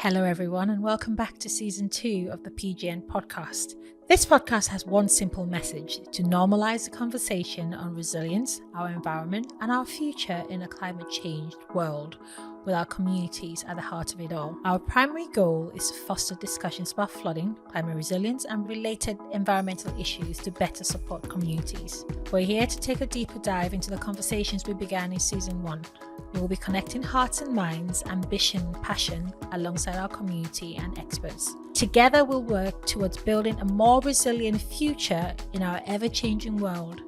Hello everyone and welcome back to season 2 of the PGN Podcast. This podcast has one simple message: to normalise the conversation on resilience, our environment and our future in a climate changed world, with our communities at the heart of it all. Our primary goal is to foster discussions about flooding, climate resilience and related environmental issues to better support communities. We're here to take a deeper dive into the conversations we began in season 1. We will be connecting hearts and minds, ambition, passion alongside our community and experts. Together we'll work towards building a more resilient future in our ever-changing world.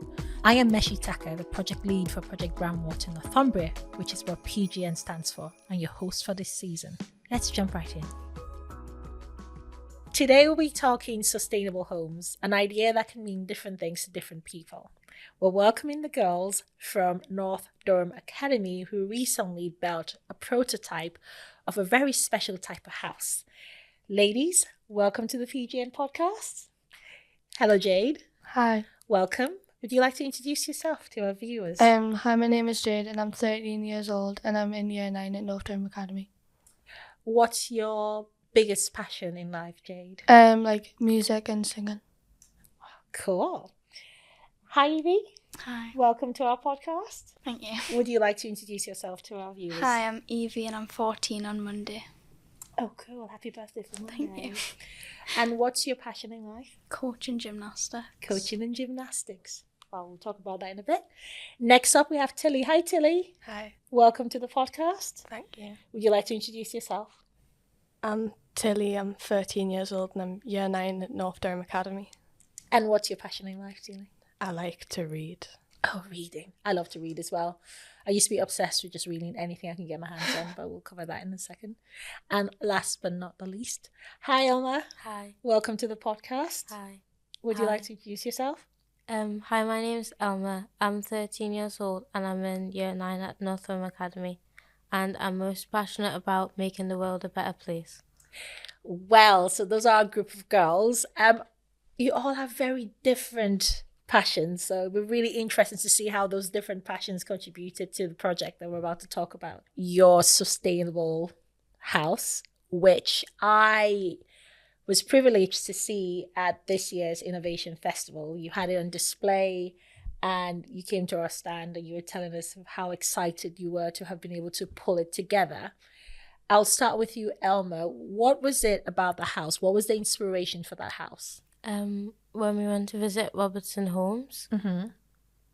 I am Meshi Taka, the project lead for Project Groundwater Northumbria, which is what PGN stands for, and your host for this season. Let's jump right in. Today we'll be talking sustainable homes, an idea that can mean different things to different people. We're welcoming the girls from North Durham Academy who recently built a prototype of a very special type of house. Ladies, welcome to the PGN Podcast. Hello, Jade. Hi. Welcome. Would you like to introduce yourself to our viewers? Hi, my name is Jade and I'm 13 years old and I'm in year 9 at North Durham Academy. What's your biggest passion in life, Jade? Like music and singing. Cool. Hi, Evie. Hi. Welcome to our podcast. Thank you. Would you like to introduce yourself to our viewers? Hi, I'm Evie and I'm 14 on Monday. Oh, cool. Happy birthday for Monday. Thank you. And what's your passion in life? Coaching gymnastics. Coaching and gymnastics. Well, we'll talk about that in a bit. Next up, we have Tilly. Hi, Tilly. Hi. Welcome to the podcast. Thank you. Would you like to introduce yourself? I'm Tilly, I'm 13 years old and I'm year 9 at North Durham Academy. And what's your passion in life, Tilly? I like to read. Oh, reading. I love to read as well. I used to be obsessed with just reading anything I can get my hands on, but we'll cover that in a second. And last but not the least, hi, Elma. Hi. Welcome to the podcast. Hi. Would you Hi. like to introduce yourself? Hi, my name's Elma. I'm 13 years old and I'm in year 9 at North Durham Academy. And I'm most passionate about making the world a better place. Well, so those are a group of girls. You all have very different passions, so we're really interested to see how those different passions contributed to the project that we're about to talk about. Your sustainable house, which I was privileged to see at this year's Innovation Festival. You had it on display and you came to our stand and you were telling us how excited you were to have been able to pull it together. I'll start with you, Elma. What was it about the house? What was the inspiration for that house? When we went to visit Robertson Homes,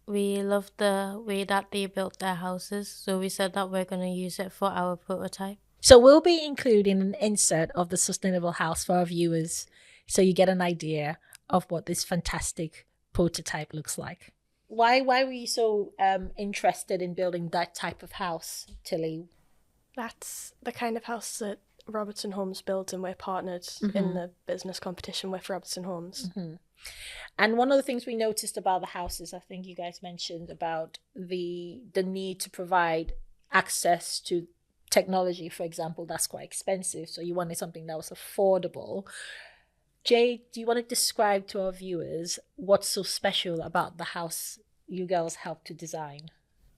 we loved the way that they built their houses. So we said that we're going to use it for our prototype. So we'll be including an insert of the sustainable house for our viewers so you get an idea of what this fantastic prototype looks like. Why were you so interested in building that type of house, Tilly? That's the kind of house that Robertson Homes builds and we're partnered in the business competition with Robertson Homes. And one of the things we noticed about the houses, I think you guys mentioned about the need to provide access to technology, for example, that's quite expensive. So you wanted something that was affordable. Jade, do you want to describe to our viewers what's so special about the house you girls helped to design?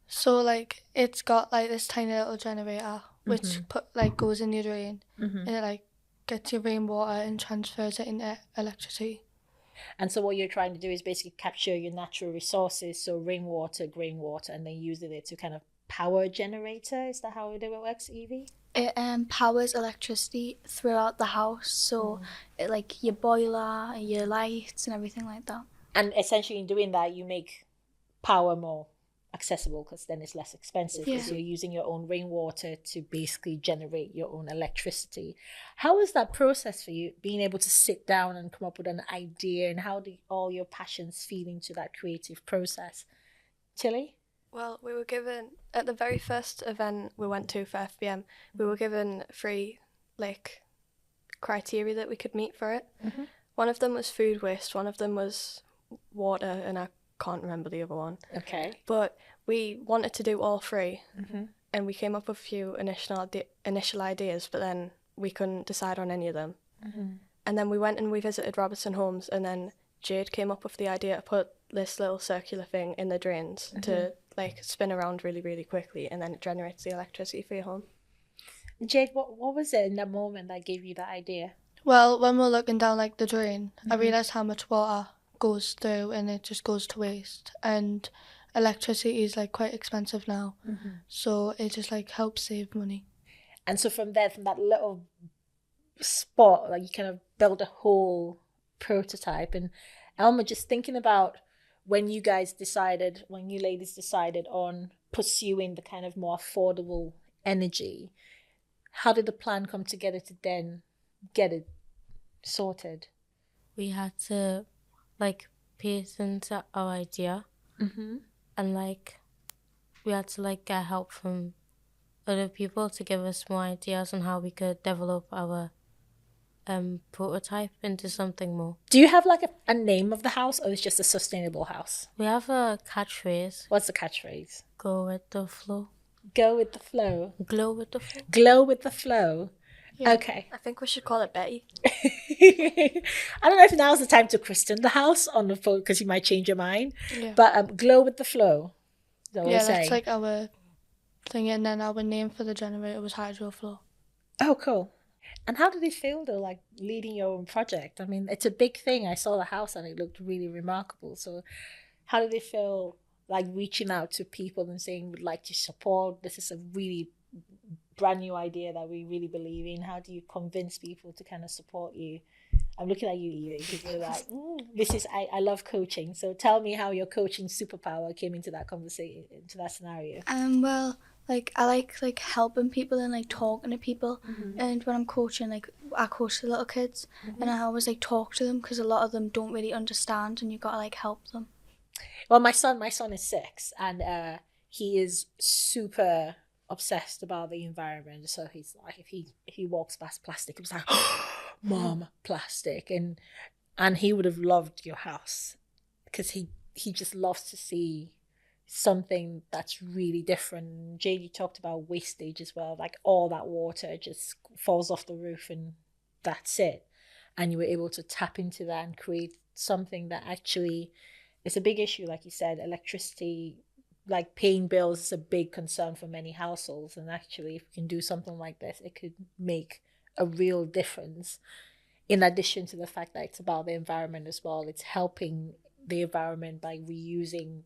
So like it's got like this tiny little generator which goes in your drain and it like gets your rainwater and transfers it into electricity. And so what you're trying to do is basically capture your natural resources, so rainwater, grainwater, and then using it to kind of power a generator. Is that how it works, Evie? It powers electricity throughout the house, so it, like your boiler, your lights and everything like that. And essentially in doing that, you make power more accessible because then it's less expensive because you're using your own rainwater to basically generate your own electricity. How was that process for you, being able to sit down and come up with an idea, and how did all your passions feed into that creative process? Tilly? Well, we were given, at the very first event we went to for FBM, we were given 3 criteria that we could meet for it. One of them was food waste, one of them was water, and I can't remember the other one. Okay. But we wanted to do all 3 and we came up with a few initial ideas, but then we couldn't decide on any of them. And then we went and we visited Robertson Homes, and then Jade came up with the idea to put this little circular thing in the drains to spin around really, really quickly, and then it generates the electricity for your home. Jade, what was it in that moment that gave you that idea? Well, when we're looking down like the drain, I realised how much water goes through and it just goes to waste. And electricity is like quite expensive now, so it just like helps save money. And so from that little spot, like you kind of build a whole prototype. And Elma, just thinking about when you ladies decided on pursuing the kind of more affordable energy, how did the plan come together to then get it sorted? We had to like patent our idea, and like we had to like get help from other people to give us more ideas on how we could develop our prototype into something more. Do you have like a name of the house, or it's just a sustainable house? We have a catchphrase. What's the catchphrase? Go with the flow. Go with the flow. Glow with the flow. Glow with the flow. Yeah. Okay. I think we should call it Betty. I don't know if now's the time to christen the house on the phone, because you might change your mind. Yeah. But glow with the flow. That's like our thing, and then our name for the generator was Hydroflow. Oh, cool. And how did it feel though, like leading your own project? I mean, it's a big thing. I saw the house and it looked really remarkable. So how did it feel, like reaching out to people and saying we'd like to support? This is a really brand new idea that we really believe in. How do you convince people to kind of support you? I'm looking at you, Evie, because you're like, I love coaching. So tell me how your coaching superpower came into that conversation, into that scenario. Well, like I like helping people and like talking to people. And when I'm coaching, like I coach the little kids, and I always like talk to them, because a lot of them don't really understand, and you gotta like help them. Well, my son is 6, and he is super obsessed about the environment. So he's like, if he walks past plastic, he was like, oh, Mom, plastic. And he would have loved your house, because he just loves to see something that's really different. Jade, you talked about wastage as well, like all that water just falls off the roof and that's it. And you were able to tap into that and create something that actually is a big issue. Like you said, electricity, like paying bills, is a big concern for many households. And actually, if we can do something like this, it could make a real difference. In addition to the fact that it's about the environment as well, it's helping the environment by reusing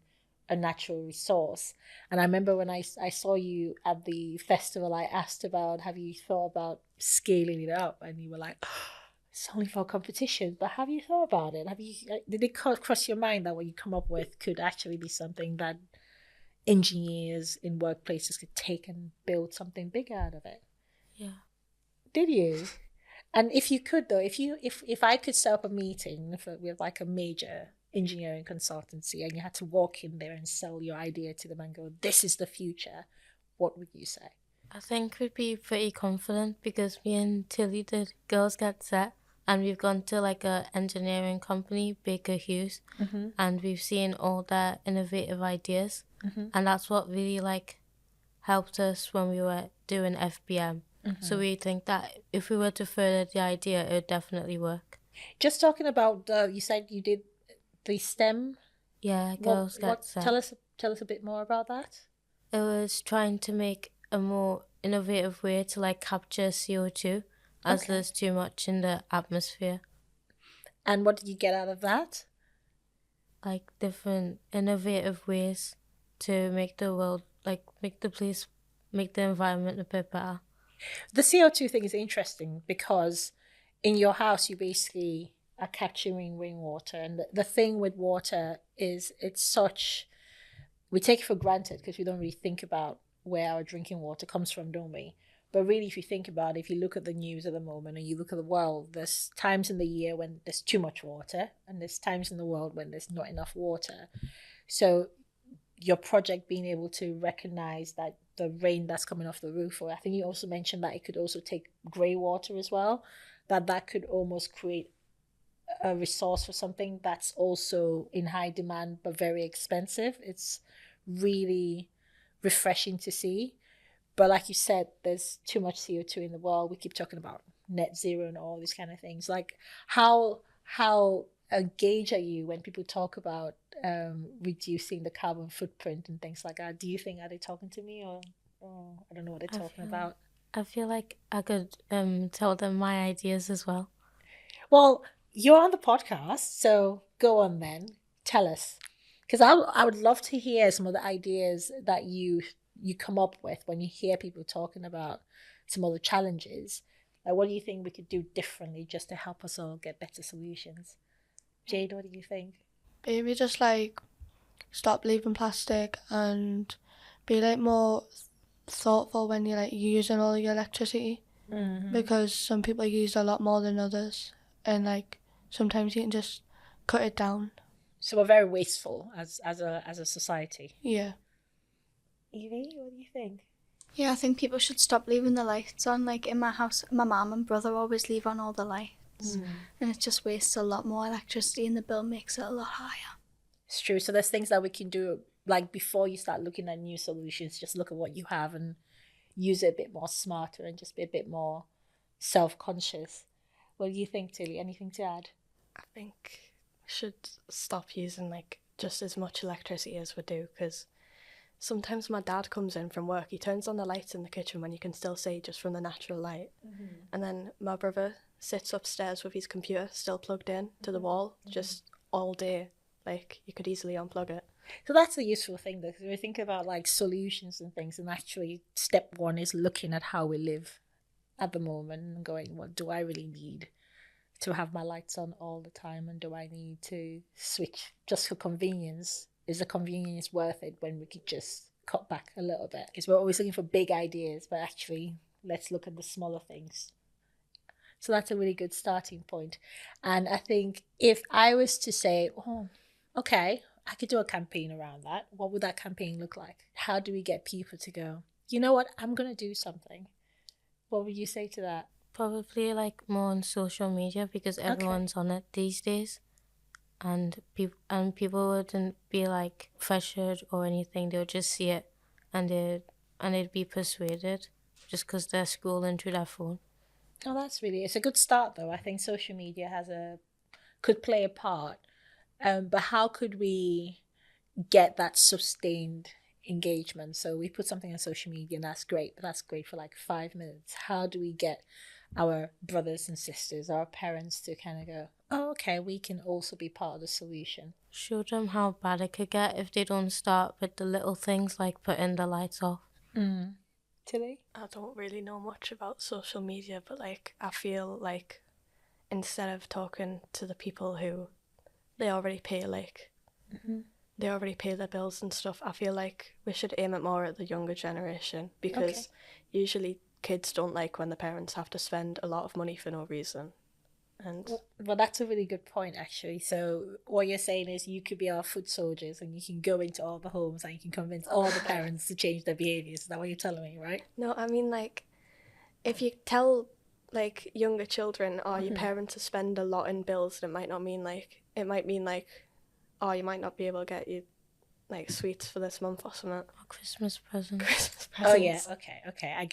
a natural resource. And I remember when I saw you at the festival, I asked about, have you thought about scaling it up? And you were like, oh, it's only for competition. But have you thought about it? Did it cross your mind that what you come up with could actually be something that engineers in workplaces could take and build something big out of it? Yeah. Did you? And if you could though, if I could set up a meeting with like a major engineering consultancy, and you had to walk in there and sell your idea to them and go, this is the future, what would you say? I think we'd be pretty confident, because me and Tilly did Girls Get Set, and we've gone to like a engineering company, Baker Hughes, and we've seen all their innovative ideas, and that's what really like helped us when we were doing FBM. So we think that if we were to further the idea, it would definitely work. Just talking about, you said you did the STEM. Yeah, Girls Get Set. Tell us a bit more about that. It was trying to make a more innovative way to like capture CO2, as there's too much in the atmosphere. And what did you get out of that? Like different innovative ways to make the world, like make the environment a bit better. The CO2 thing is interesting, because in your house you basically are capturing rainwater, and the thing with water is we take it for granted because we don't really think about where our drinking water comes from, don't we? But really, if you think about it, if you look at the news at the moment and you look at the world, there's times in the year when there's too much water, and there's times in the world when there's not enough water. So your project being able to recognize that the rain that's coming off the roof, or I think you also mentioned that it could also take grey water as well, that could almost create a resource for something that's also in high demand but very expensive. It's really refreshing to see. But like you said, there's too much CO2 in the world. We keep talking about net zero and all these kind of things. Like how engaged are you when people talk about reducing the carbon footprint and things like that? Do you think, are they talking to me, or I don't know what they're talking about? I feel like I could tell them my ideas as well. Well, you're on the podcast, so go on then. Tell us. Because I would love to hear some of the ideas that you come up with when you hear people talking about some of the challenges. Like, what do you think we could do differently just to help us all get better solutions? Jade, what do you think? Maybe just like stop leaving plastic and be like more thoughtful when you're like using all your electricity, because some people use a lot more than others, and like sometimes you can just cut it down. So we're very wasteful as a society. Yeah. Evie, what do you think? Yeah, I think people should stop leaving the lights on. Like in my house, my mum and brother always leave on all the lights, and it just wastes a lot more electricity, and the bill makes it a lot higher. It's true. So there's things that we can do, like before you start looking at new solutions, just look at what you have and use it a bit more smarter and just be a bit more self-conscious. What do you think, Tilly? Anything to add? I think we should stop using like just as much electricity as we do, because sometimes my dad comes in from work, he turns on the lights in the kitchen when you can still see just from the natural light, and then my brother sits upstairs with his computer still plugged in to the wall just all day. Like, you could easily unplug it. So that's a useful thing, though, because we think about like solutions and things, and actually step one is looking at how we live at the moment and going, what do I really need to have my lights on all the time, and do I need to switch just for convenience? Is the convenience worth it when we could just cut back a little bit? Because we're always looking for big ideas, but actually let's look at the smaller things. So that's a really good starting point. And I think if I was to say, oh, okay, I could do a campaign around that, what would that campaign look like? How do we get people to go, you know what, I'm going to do something? What would you say to that? Probably like more on social media, because everyone's on it these days, and people wouldn't be like pressured or anything. They would just see it and they'd be persuaded just because they're scrolling through their phone. Oh, it's a good start though. I think social media could play a part. But how could we get that sustained engagement? So we put something on social media and that's great, but that's great for like 5 minutes. How do we get our brothers and sisters, our parents to kind of go, oh, okay, we can also be part of the solution? Show them how bad it could get if they don't start with the little things like putting the lights off. Tilly? I don't really know much about social media, but like I feel like instead of talking to the people who they already pay, like they already pay their bills and stuff, I feel like we should aim it more at the younger generation, because usually kids don't like when the parents have to spend a lot of money for no reason. And well, that's a really good point, actually. So what you're saying is you could be our foot soldiers and you can go into all the homes and you can convince all the parents to change their behaviours. Is that what you're telling me, right? No, I mean, like, if you tell like younger children, oh, your parents to spend a lot in bills, it might mean like, oh, you might not be able to get you like sweets for this month or something. Or Christmas presents. Oh yeah, okay, I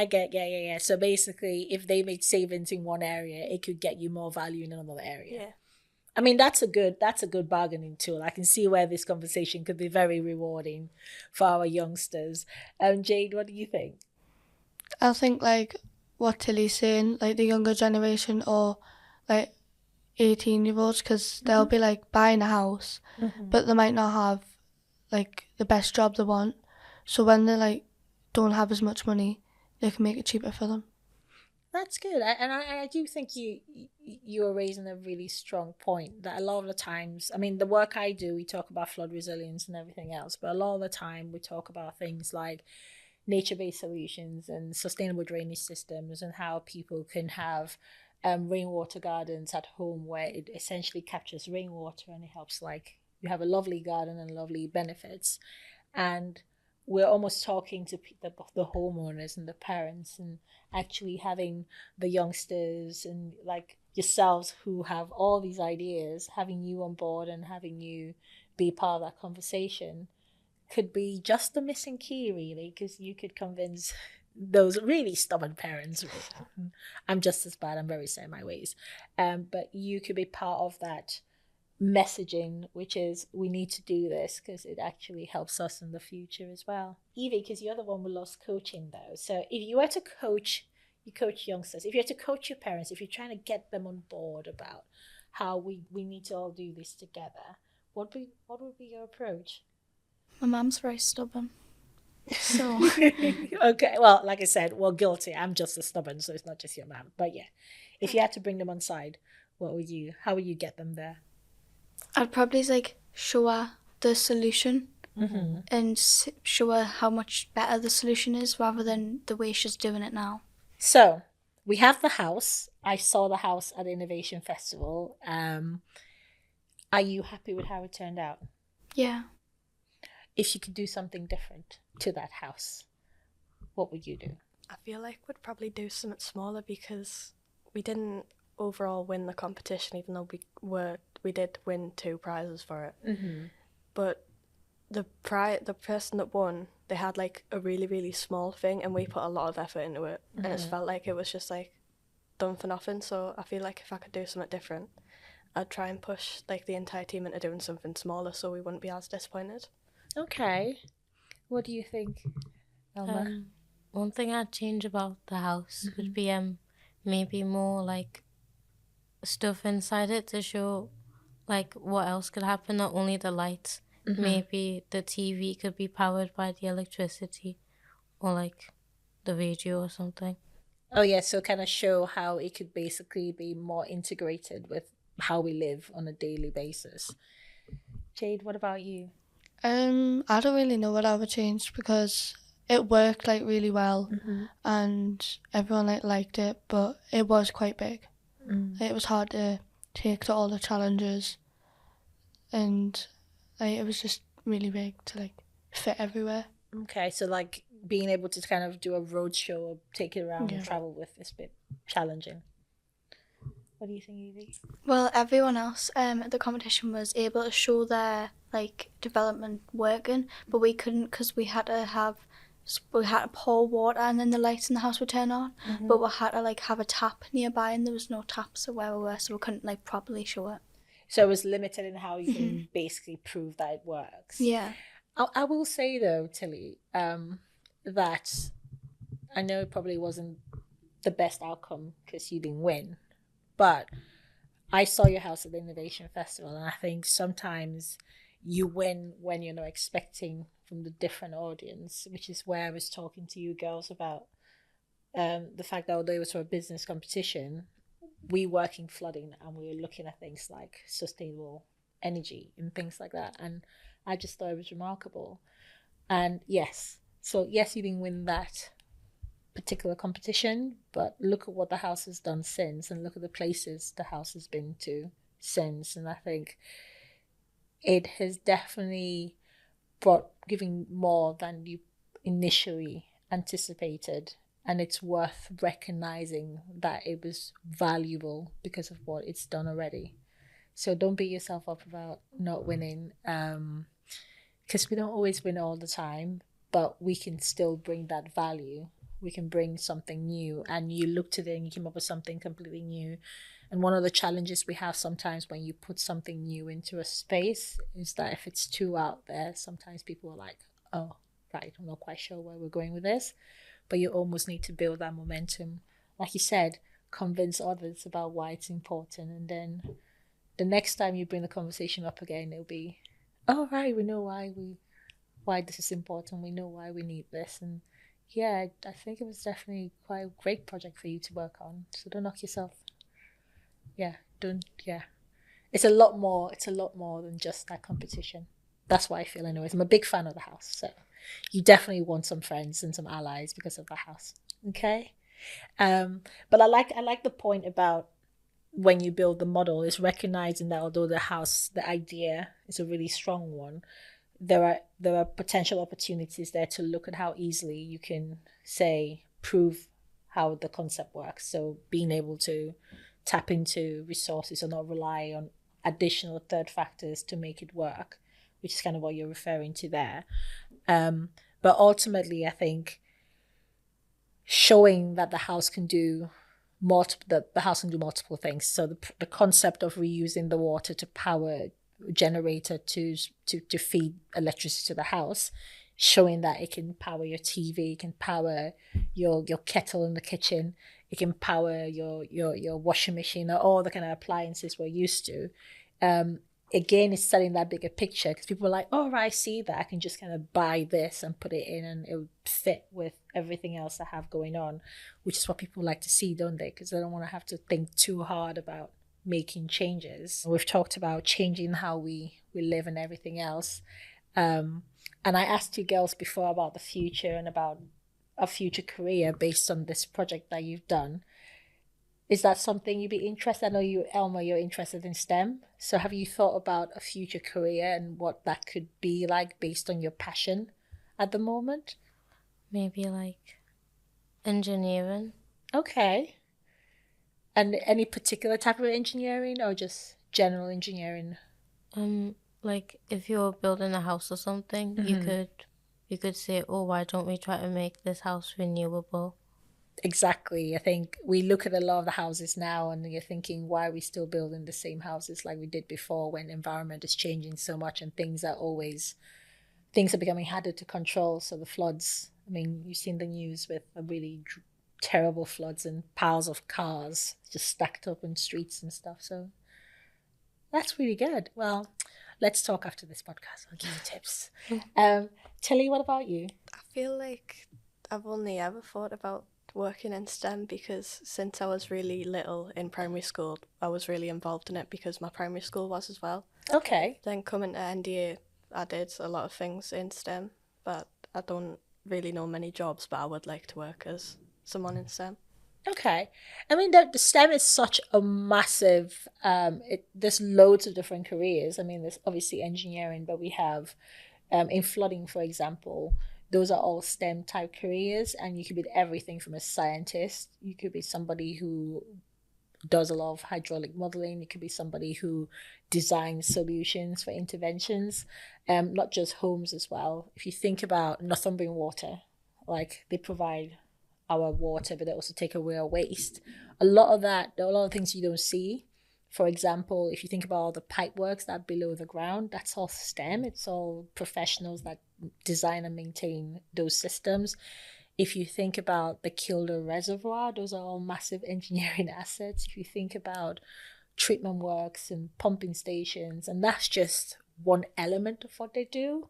get, yeah. So basically, if they made savings in one area, it could get you more value in another area. Yeah. I mean, that's a good bargaining tool. I can see where this conversation could be very rewarding for our youngsters. Jade, what do you think? I think like what Tilly's saying, like the younger generation or like 18-year-olds, because they'll be like buying a house, but they might not have like the best job they want. So when they like don't have as much money, they can make it cheaper for them. That's good. I do think you are raising a really strong point that a lot of the times, I mean, the work I do, we talk about flood resilience and everything else, but a lot of the time we talk about things like nature-based solutions and sustainable drainage systems and how people can have rainwater gardens at home where it essentially captures rainwater and it helps, like, you have a lovely garden and lovely benefits. And we're almost talking to the homeowners and the parents, and actually having the youngsters and like yourselves who have all these ideas, having you on board and having you be part of that conversation could be just the missing key, really, because you could convince those really stubborn parents. I'm just as bad, I'm very set in my ways. But you could be part of that messaging, which is we need to do this because it actually helps us in the future as well. Evie, because you're the one who loves coaching though. So if you were to coach, you coach youngsters, if you had to coach your parents, if you're trying to get them on board about how we need to all do this together, what would be your approach? My mum's very stubborn. So Okay, well, like I said, well, guilty. I'm just as stubborn, so it's not just your mum. But yeah, if you had to bring them on side, how would you get them there? I'd probably like show her the solution and show her how much better the solution is rather than the way she's doing it now. So we have the house. I saw the house at the Innovation Festival. Are you happy with how it turned out? Yeah. If you could do something different to that house, what would you do? I feel like we'd probably do something smaller because we didn't overall win the competition, even though we did win 2 prizes for it. But the person that won, they had like a really, really small thing, and we put a lot of effort into it, and it felt like it was just like done for nothing. So I feel like if I could do something different, I'd try and push like the entire team into doing something smaller so we wouldn't be as disappointed. Okay. What do you think, Elma? One thing I'd change about the house would be maybe more like stuff inside it to show like what else could happen, not only the lights. Maybe the TV could be powered by the electricity or like the radio or something. Oh yeah, so kind of show how it could basically be more integrated with how we live on a daily basis. Jade, what about you? I don't really know what I would change because it worked like really well and everyone liked it, but it was quite big. It was hard to take to all the challenges, and it was just really big to like fit everywhere. Okay, so like being able to kind of do a road show or take it around and travel with is a bit challenging. What do you think, Evie? Well, everyone else at the competition was able to show their like development working, but we couldn't because we had to pour water and then the lights in the house would turn on. But we had to like have a tap nearby, and there was no taps where we were, so we couldn't like properly show it. So it was limited in how you can basically prove that it works. Yeah. I will say though, Tilly, that I know it probably wasn't the best outcome because you didn't win, but I saw your house at the Innovation Festival, and I think sometimes you win when you're not expecting from the different audience, which is where I was talking to you girls about the fact that although it was for a business competition, we work in flooding and we were looking at things like sustainable energy and things like that. And I just thought it was remarkable. And yes, you didn't win that particular competition, but look at what the house has done since, and look at the places the house has been to since. And I think it has definitely giving more than you initially anticipated, and it's worth recognizing that it was valuable because of what it's done already. So don't beat yourself up about not winning, because we don't always win all the time, but we can still bring that value. We can bring something new, and you looked at it and you came up with something completely new. And one of the challenges we have sometimes when you put something new into a space is that if it's too out there, sometimes people are like, oh, right, I'm not quite sure where we're going with this. But you almost need to build that momentum. Like you said, convince others about why it's important. And then the next time you bring the conversation up again, it'll be, oh, right, we know why this is important. We know why we need this. And yeah, I think it was definitely quite a great project for you to work on. So don't knock yourself. It's a lot more than just that competition. That's what I feel anyways. I'm a big fan of the house, so you definitely want some friends and some allies because of the house. Okay? But I like the point about when you build the model is recognizing that although the idea is a really strong one, there are potential opportunities there to look at how easily you can prove how the concept works. So being able to tap into resources or not rely on additional third factors to make it work, which is kind of what you're referring to there. But ultimately, I think showing that the house can do the house can do multiple things. So the concept of reusing the water to power a generator to feed electricity to the house, showing that it can power your TV, it can power your kettle in the kitchen, it can power your washing machine, or all the kind of appliances we're used to. Again, it's selling that bigger picture, because people are like, oh, right, I see that. I can just kind of buy this and put it in and it will fit with everything else I have going on, which is what people like to see, don't they? Because they don't want to have to think too hard about making changes. We've talked about changing how we live and everything else. And I asked you girls before about the future and about a future career based on this project that you've done. Is that something you'd be interested in? I know you, Elma, you're interested in STEM. So have you thought about a future career and what that could be like based on your passion at the moment? Maybe like engineering. Okay. And any particular type of engineering or just general engineering? Like if you're building a house or something, you could say, oh, why don't we try to make this house renewable? Exactly. I think we look at a lot of the houses now and you're thinking, why are we still building the same houses like we did before, when environment is changing so much and things are becoming harder to control. So the floods, I mean, you've seen the news with the really terrible floods and piles of cars just stacked up in streets and stuff. So that's really good. Well, let's talk after this podcast. I'll give you tips. Tilly, what about you? I feel like I've only ever thought about working in STEM because since I was really little in primary school, I was really involved in it because my primary school was as well. Okay. Then coming to NDA, I did a lot of things in STEM, but I don't really know many jobs, but I would like to work as someone in STEM. Okay. I mean, the STEM is such a massive, there's loads of different careers. I mean, there's obviously engineering, but we have, in flooding, for example, those are all STEM type careers, and you could be everything from a scientist. You could be somebody who does a lot of hydraulic modeling. You could be somebody who designs solutions for interventions, not just homes as well. If you think about Northumbrian Water, like they provide our water, but they also take away our waste. A lot of things you don't see. For example, if you think about all the pipe works that are below the ground, that's all STEM. It's all professionals that design and maintain those systems. If you think about the Kielder Reservoir, those are all massive engineering assets. If you think about treatment works and pumping stations, and that's just one element of what they do.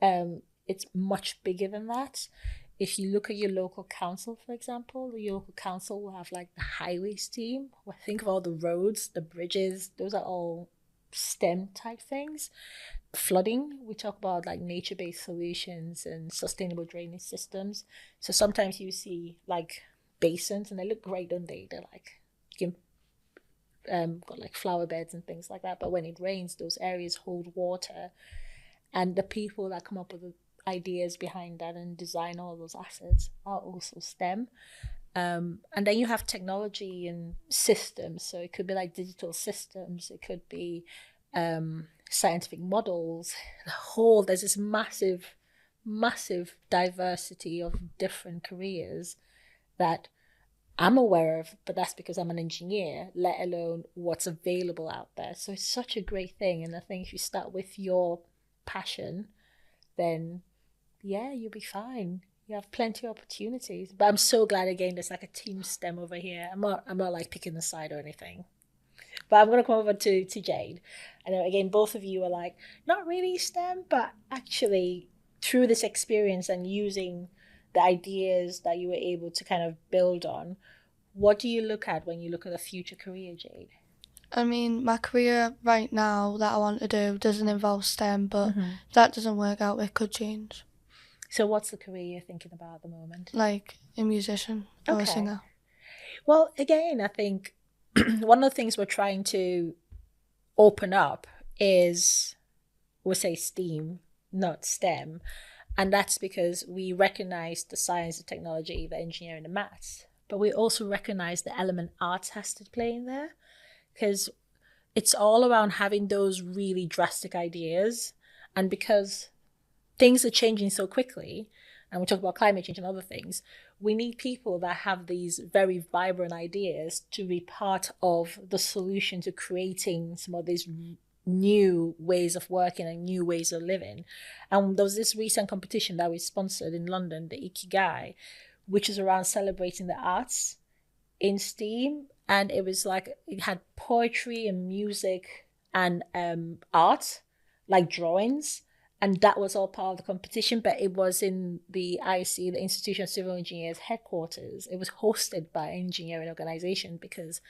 It's much bigger than that. If you look at your local council, for example, your local council will have like the highways team. Think of all the roads, the bridges, those are all STEM type things. Flooding, we talk about like nature-based solutions and sustainable drainage systems. So sometimes you see like basins and they look great, don't they? They're like, you can, got like flower beds and things like that. But when it rains, those areas hold water. And the people that come up with the ideas behind that and design all those assets are also STEM. And then you have technology and systems. So it could be like digital systems. It could be scientific models. There's this massive diversity of different careers that I'm aware of, but that's because I'm an engineer, let alone what's available out there. So it's such a great thing. And I think if you start with your passion, then yeah, you'll be fine. You have plenty of opportunities. But I'm so glad again there's like a team STEM over here. I'm not like picking a side or anything. But I'm gonna come over to Jade. I know again both of you are like not really STEM, but actually through this experience and using the ideas that you were able to kind of build on, what do you look at when you look at a future career, Jade? I mean, my career right now that I want to do doesn't involve STEM, but if that doesn't work out, it could change. So what's the career you're thinking about at the moment? Like a musician or a singer. Well, again, I think one of the things we're trying to open up is, we'll say STEAM, not STEM. And that's because we recognize the science, the technology, the engineering, the maths. But we also recognize the element arts has to play in there. Because it's all around having those really drastic ideas. And because things are changing so quickly, and we talk about climate change and other things, we need people that have these very vibrant ideas to be part of the solution to creating some of these new ways of working and new ways of living. And there was this recent competition that we sponsored in London, the Ikigai, which is around celebrating the arts in STEAM. And it was like, it had poetry and music and art, like drawings. And that was all part of the competition, but it was in the IC, the Institution of Civil Engineers headquarters. It was hosted by an engineering organization, because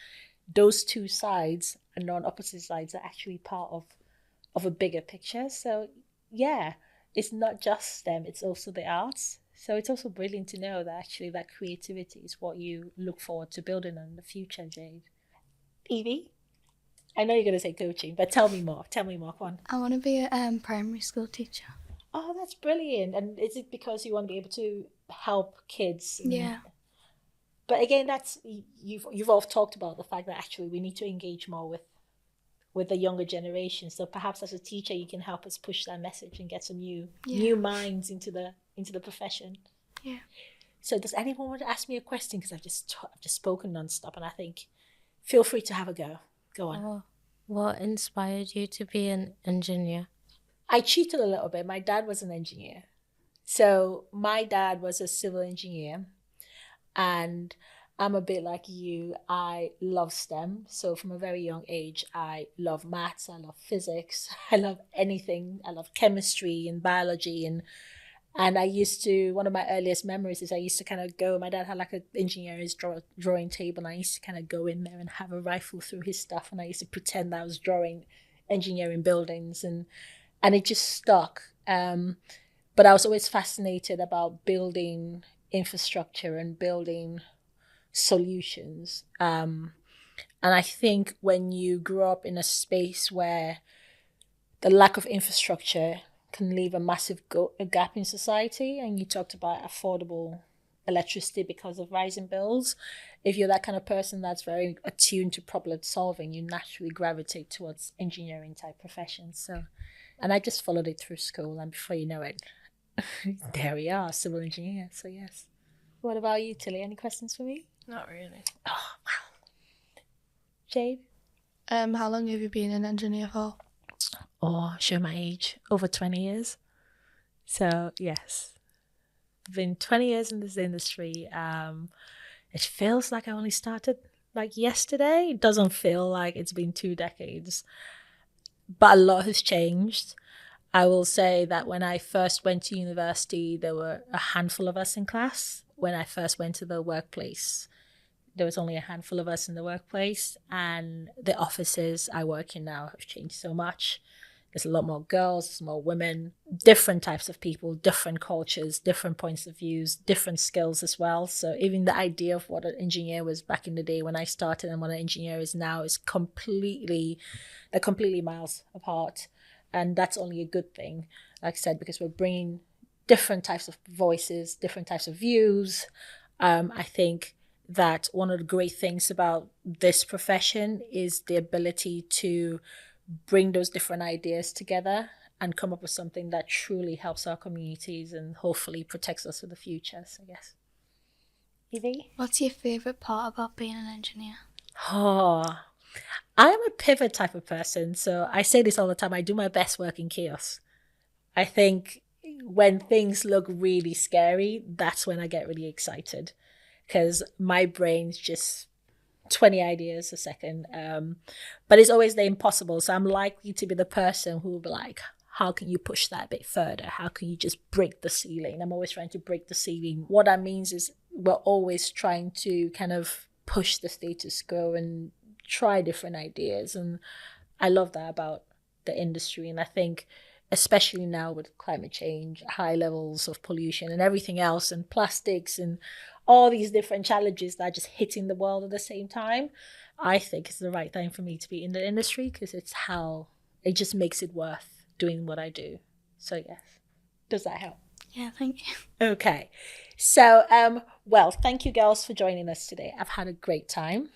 those two sides and non-opposite sides are actually part of a bigger picture. So yeah, it's not just STEM, it's also the arts. So it's also brilliant to know that actually that creativity is what you look forward to building in the future, Jade. Evie? I know you're going to say coaching, but tell me more. Come on. I want to be a primary school teacher. Oh, that's brilliant. And is it because you want to be able to help kids? Yeah. But again, that's you've all talked about the fact that actually we need to engage more with the younger generation. So perhaps as a teacher, you can help us push that message and get some new minds into the profession. Yeah. So does anyone want to ask me a question? Because I've just spoken nonstop, and I think feel free to have a go. Go on. What inspired you to be an engineer? I cheated a little bit. My dad was an engineer. So my dad was a civil engineer, and I'm a bit like you. I love STEM. So from a very young age, I love maths, I love physics, I love anything. I love chemistry and biology. And I used to, one of my earliest memories is I used to kind of go, my dad had like an engineer's drawing table, and I used to kind of go in there and have a rifle through his stuff, and I used to pretend that I was drawing engineering buildings, and it just stuck. But I was always fascinated about building infrastructure and building solutions. And I think when you grow up in a space where the lack of infrastructure can leave a massive gap in society, and you talked about affordable electricity because of rising bills, if you're that kind of person that's very attuned to problem solving, you naturally gravitate towards engineering type professions. So, and I just followed it through school, and before you know it, there we are, civil engineer. So yes. What about you, Tilly? Any questions for me? Not really. Oh, wow. Jade? How long have you been an engineer for? Oh, show my age. Over 20 years. So yes, been 20 years in this industry. It feels like I only started like yesterday. It doesn't feel like it's been 2 decades, but a lot has changed. I will say that when I first went to university, there were a handful of us in class. When I first went to the workplace, there was only a handful of us in the workplace, and the offices I work in now have changed so much. There's a lot more girls, there's more women, different types of people, different cultures, different points of views, different skills as well. So even the idea of what an engineer was back in the day when I started and what an engineer is now is completely miles apart. And that's only a good thing, like I said, because we're bringing different types of voices, different types of views. I think that one of the great things about this profession is the ability to bring those different ideas together and come up with something that truly helps our communities and hopefully protects us for the future. So yes. Evie? What's your favourite part about being an engineer? Oh, I'm a pivot type of person. So I say this all the time. I do my best work in chaos. I think when things look really scary, that's when I get really excited, because my brain's just 20 ideas a second. But it's always the impossible. So I'm likely to be the person who will be like, how can you push that a bit further? How can you just break the ceiling? I'm always trying to break the ceiling. What that means is we're always trying to kind of push the status quo and try different ideas. And I love that about the industry. And I think especially now with climate change, high levels of pollution and everything else, and plastics and all these different challenges that are just hitting the world at the same time, I think it's the right time for me to be in the industry, because it's how it just makes it worth doing what I do. So yes. Does that help? Yeah, thank you. Okay. So, well, thank you girls for joining us today. I've had a great time.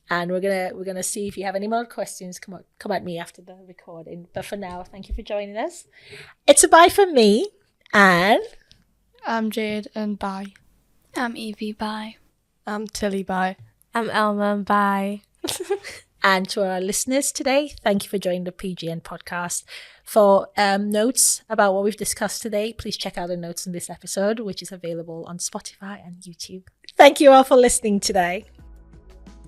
And we're gonna see if you have any more questions. Come at me after the recording. But for now, thank you for joining us. It's a bye from me, and I'm Jade and bye. I'm Evie, bye. I'm Tilly, bye. I'm Elma, bye. And to our listeners today, thank you for joining the PGN podcast. For notes about what we've discussed today, please check out the notes in this episode, which is available on Spotify and YouTube. Thank you all for listening today.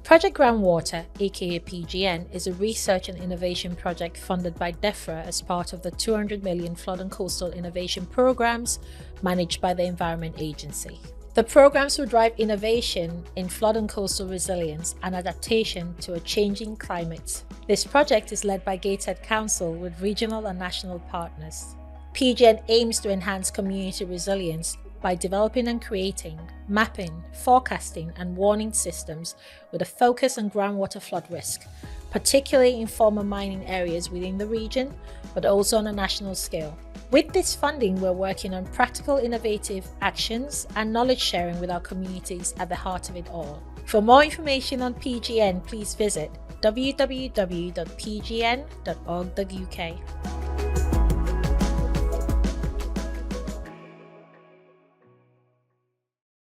Project Groundwater, aka PGN, is a research and innovation project funded by DEFRA as part of the 200 million Flood and Coastal Innovation Programs managed by the Environment Agency. The programs will drive innovation in flood and coastal resilience and adaptation to a changing climate. This project is led by Gateshead Council with regional and national partners. PGN aims to enhance community resilience by developing and creating, mapping, forecasting and warning systems with a focus on groundwater flood risk, particularly in former mining areas within the region, but also on a national scale. With this funding, we're working on practical, innovative actions and knowledge sharing with our communities at the heart of it all. For more information on PGN, please visit www.pgn.org.uk.